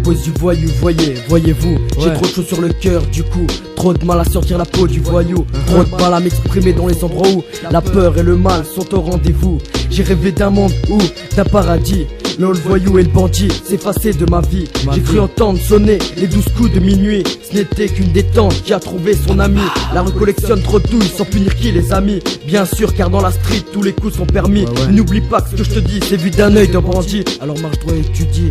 poésie du voyou, voyez-vous, j'ai trop de choses sur le cœur, du coup, trop de mal à sortir la peau du voyou, trop de mal à m'exprimer dans les endroits où la peur et le mal sont au rendez-vous. J'ai rêvé d'un monde où, d'un paradis, le voyou et le bandit s'effaçaient de ma vie. J'ai cru entendre sonner les 12 coups de minuit. Ce n'était qu'une détente qui a trouvé son ami. La rue collectionne trop de douilles sans punir qui les amis. Bien sûr car dans la street tous les coups sont permis. N'oublie pas que ce que je te dis c'est vu d'un œil d'un bandit. Alors marche droit et étudie.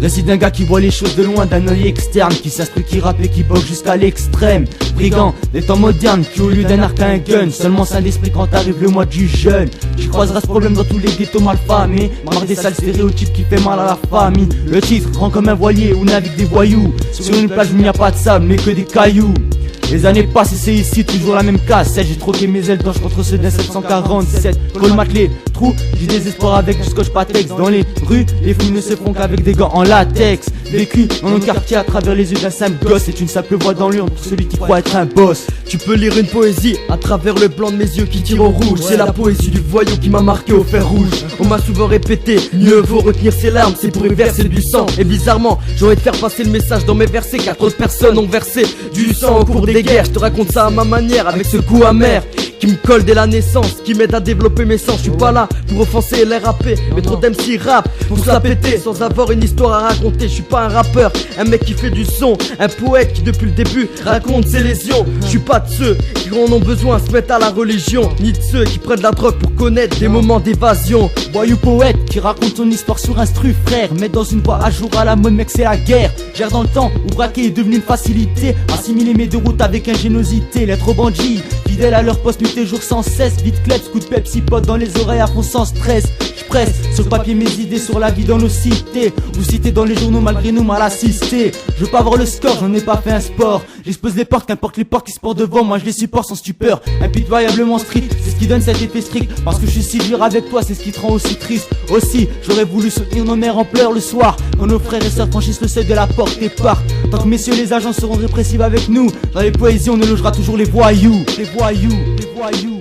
Récit d'un gars qui voit les choses de loin, d'un œil externe, qui s'instruit, qui rappe et qui boxe jusqu'à l'extrême. Brigand des temps modernes, qui au lieu d'un arc a un gun, seulement sain d'esprit quand arrive le mois du jeûne. J'y croiserai ce problème dans tous les ghettos malfamés, marre des sales stéréotypes qui fait mal à la famille. Le titre, grand comme un voilier où navigue des voyous, sur une plage où il n'y a pas de sable mais que des cailloux. Les années passent et c'est ici toujours la même cassette. J'ai troqué mes ailes d'ange contre ceux d'un 747. Col matelé, trou, j'ai des espoirs avec du scotch patex. Dans les rues, les fous ne se font qu'avec des gants en latex. Vécu dans nos quartiers à travers les yeux d'un simple gosse. C'est une simple voix dans l'urne pour celui qui croit être un boss. Tu peux lire une poésie à travers le blanc de mes yeux qui tire au rouge. C'est la poésie du voyou qui m'a marqué au fer rouge. On m'a souvent répété, mieux vaut retenir ses larmes, c'est pour y verser du sang. Et bizarrement, j'ai envie de faire passer le message dans mes versets, car trop de personnes ont versé du sang au cours des guerres. Je te raconte ça à ma manière, avec ce goût amer qui me colle dès la naissance, qui m'aide à développer mes sens. Je suis pas là pour offenser et les rapper, mais trop d'MC rap pour se la péter sans avoir une histoire à raconter. Je suis pas un rappeur, un mec qui fait du son, un poète qui depuis le début raconte ses lésions. Je suis pas de ceux qui en ont besoin se mettre à la religion, ni de ceux qui prennent de la drogue pour connaître des moments d'évasion. Voyou poète qui raconte son histoire sur instru frère, mettre dans une voix à jour à la mode mec c'est la guerre. Gère dans le temps où braquer est devenu une facilité, assimiler mes deux routes avec ingéniosité. L'être au bandit, fidèle à leur poste nuit et jour sans cesse. Vite kleps, coup de Pepsi pot dans les oreilles à fond sans stress. J'presse sur papier mes idées sur la vie dans nos cités. Vous citez dans les journaux malgré nous mal assistés. Je veux pas voir le score, j'en ai pas fait un sport. J'expose les portes, qu'importe les portes qui se portent devant, moi je les supporte sans stupeur. Impitoyablement street, c'est ce qui donne cet effet strict. Parce que je suis si dur avec toi, c'est ce qui te rend aussi triste. Aussi, j'aurais voulu soutenir nos mères en pleurs le soir, quand nos frères et sœurs franchissent le seuil de la porte et partent. Tant que messieurs les agents seront répressifs avec nous, dans les poésies on ne logera toujours les voyous. Les voyous, les voyous.